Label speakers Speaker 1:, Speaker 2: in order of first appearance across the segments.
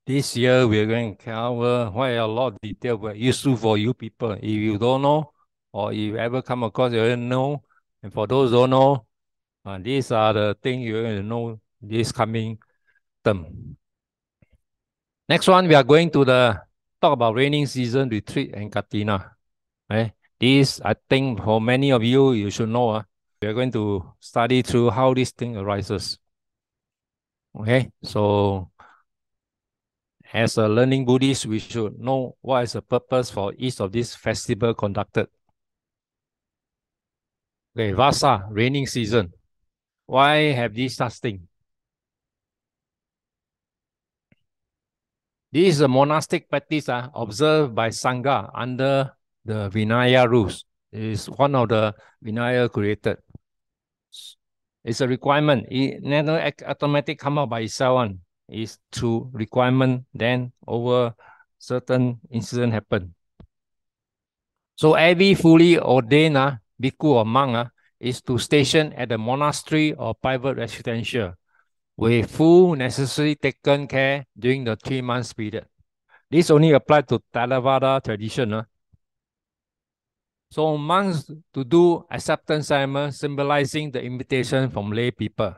Speaker 1: This year we're going to cover quite a lot of detail, but useful for you people. If you don't know, or if you ever come across, you don't know. And for those who don't know, these are the things you're going to know this coming term. Next one, we are going to talk about raining season retreat and Kaṭhina. Okay? This, I think, for many of you, you should know. We are going to study through how this thing arises. Okay, so as a learning Buddhist, we should know what is the purpose for each of these festival conducted. Okay, Vassa, raining season. Why have this such thing? This is a monastic practice observed by Sangha under the Vinaya rules. It is one of the Vinaya created. It's a requirement. It never automatically come out by itself. It's through requirement, then over certain incident happen. So every fully ordained bhikkhu or monk is to station at the monastery or private residential with full necessary taken care during the 3 months period. This only applies to Theravada tradition. So monks to do acceptance ceremony symbolizing the invitation from lay people.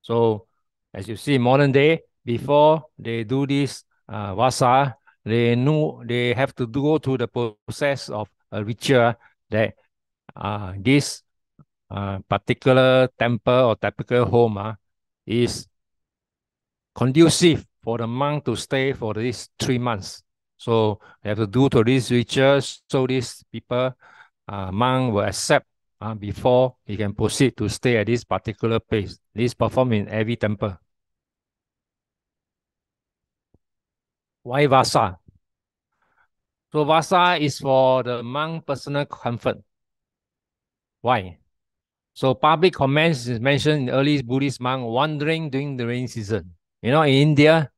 Speaker 1: So as you see, modern day, before they do this Vassa, they know they have to go through the process of a ritual that this particular temple or typical home is conducive for the monk to stay for these 3 months. So they have to do to these rituals so these people, monk will accept before he can proceed to stay at this particular place. This performed in every temple. Why Vassa? So Vassa is for the monk personal comfort. Why? So public comments is mentioned in early Buddhist monk wandering during the rainy season. You know, in India,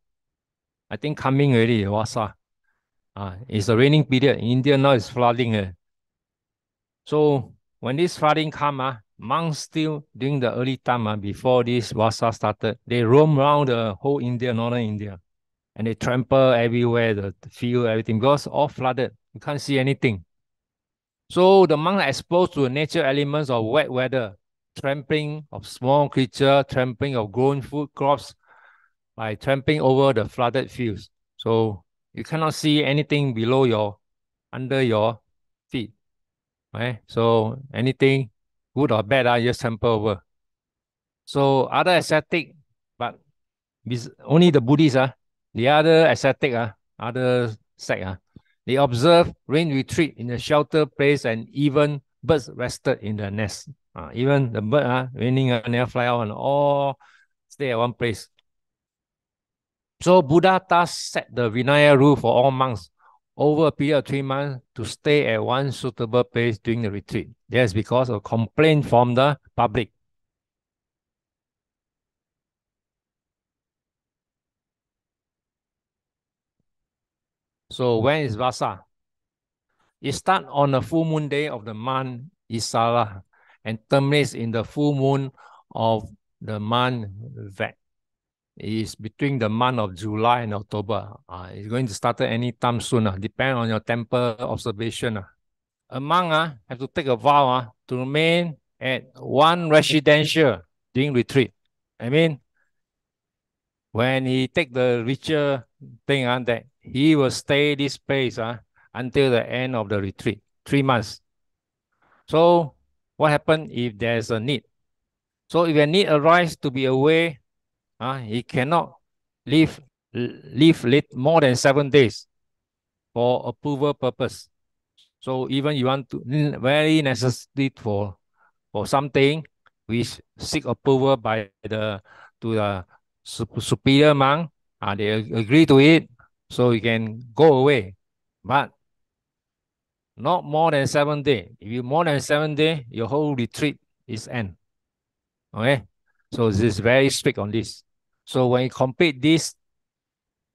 Speaker 1: I think coming already, Vassa. It's a raining period. In India now it's flooding. So when this flooding come, monks still during the early time before this Vassa started, they roam around the whole India, northern India. And they trample everywhere, the field, everything, because all flooded. You can't see anything. So the monks are exposed to the nature elements of wet weather, trampling of small creatures, trampling of grown food crops by trampling over the flooded fields. So you cannot see anything under your feet. Right? So anything good or bad, you just trample over. So other ascetic, but only the Buddhists, the other ascetic, other sect, they observe rain retreat in a shelter place and even birds rested in the nest. Even the bird raining never fly out and all stay at one place. So Buddha thus set the Vinaya rule for all monks over a period of 3 months to stay at one suitable place during the retreat. That's because of complaint from the public. So when is Vassa? It starts on the full moon day of the month Isara and terminates in the full moon of the month Vat. It is between the month of July and October. It's going to start any time soon, depending on your temple observation. A monk have to take a vow to remain at one residential during retreat. I mean, when he take the ritual thing that he will stay this place until the end of the retreat, 3 months. So what happens if there's a need? So if a need arises to be away, he cannot leave late more than 7 days for approval purpose. So even you want to very necessary for something which seek approval by the superior monk, they agree to it, so you can go away, but not more than 7 days. If you more than 7 days, your whole retreat is end. Okay, so this is very strict on this. So when you complete this,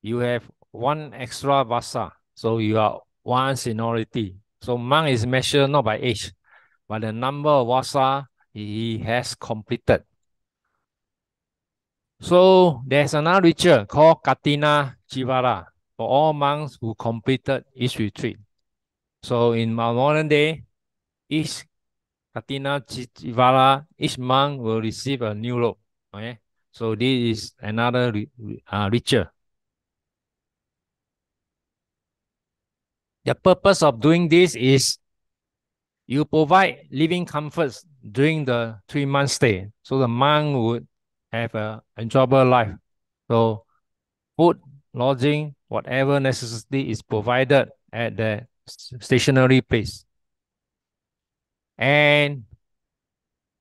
Speaker 1: you have one extra vassa. So you are one seniority. So monk is measured not by age, but the number of vassa he has completed. So there's another ritual called Kaṭhina for all monks who completed each retreat. So in our modern day, each Kaṭhina each monk will receive a new robe. Okay, so this is another ritual. The purpose of doing this is you provide living comforts during the 3 month stay, so the monk would have an enjoyable life. So food, lodging, whatever necessity is provided at the stationary place. And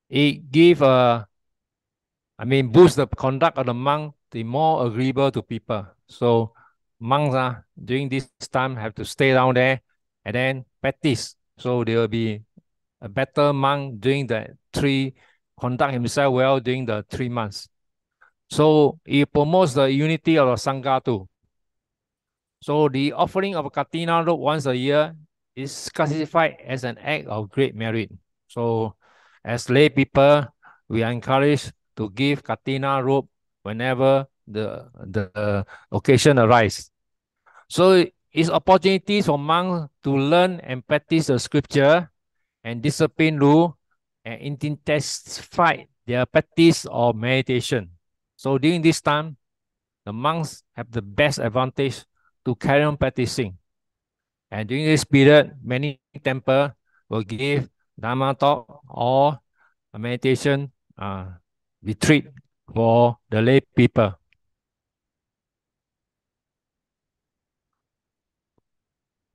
Speaker 1: it give boost the conduct of the monk to be more agreeable to people. So monks during this time have to stay down there and then practice. So they will be a better monk during conduct himself well during the 3 months. So it promotes the unity of the Sangha too. So the offering of a Kaṭhina robe once a year is classified as an act of great merit. So as lay people, we are encouraged to give Kaṭhina robe whenever the occasion arises. So it's opportunities for monks to learn and practice the scripture and discipline rule and intensify their practice of meditation. So during this time, the monks have the best advantage to carry on practicing. And during this period, many temples will give Dhamma talk or a meditation retreat for the lay people.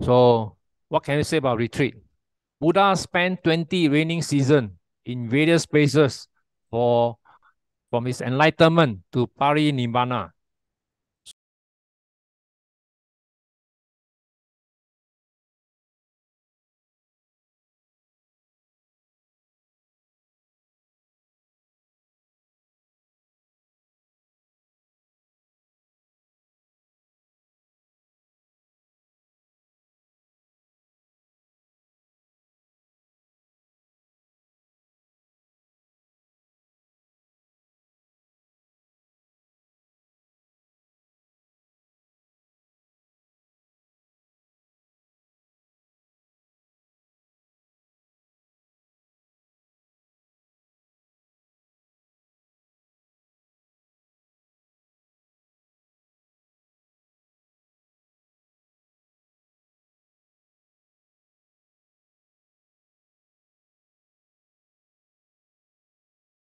Speaker 1: So what can you say about retreat? Buddha spent 20 reigning seasons in various places from his enlightenment to Parinibbana.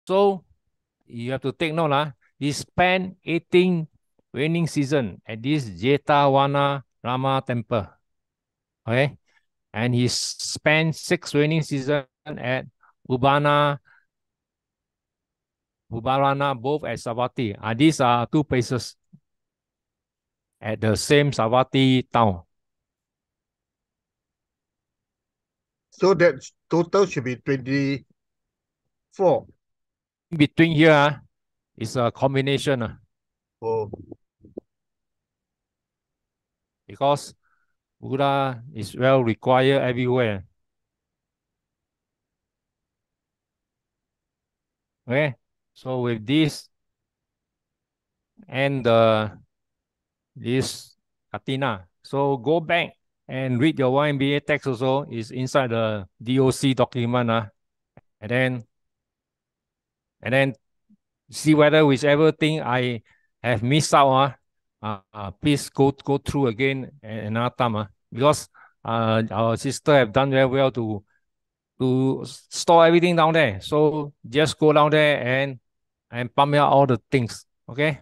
Speaker 1: So you have to take note, he spent 18 reigning season at this Jetavana Rama temple. Okay. And he spent 6 reigning season at Ubarana, both at Savatthi. These are 2 places at the same Savatthi town.
Speaker 2: So that total should be 24.
Speaker 1: In between here is a combination.
Speaker 2: Oh.
Speaker 1: Because Buddha is well required everywhere. Okay, so with this and this Kaṭhina, so go back and read your YMBA text also, is inside the DOC document, and then see whether whichever thing I have missed out, please go through again another time, because our sister have done very well to store everything down there. So just go down there and pump out all the things. Okay.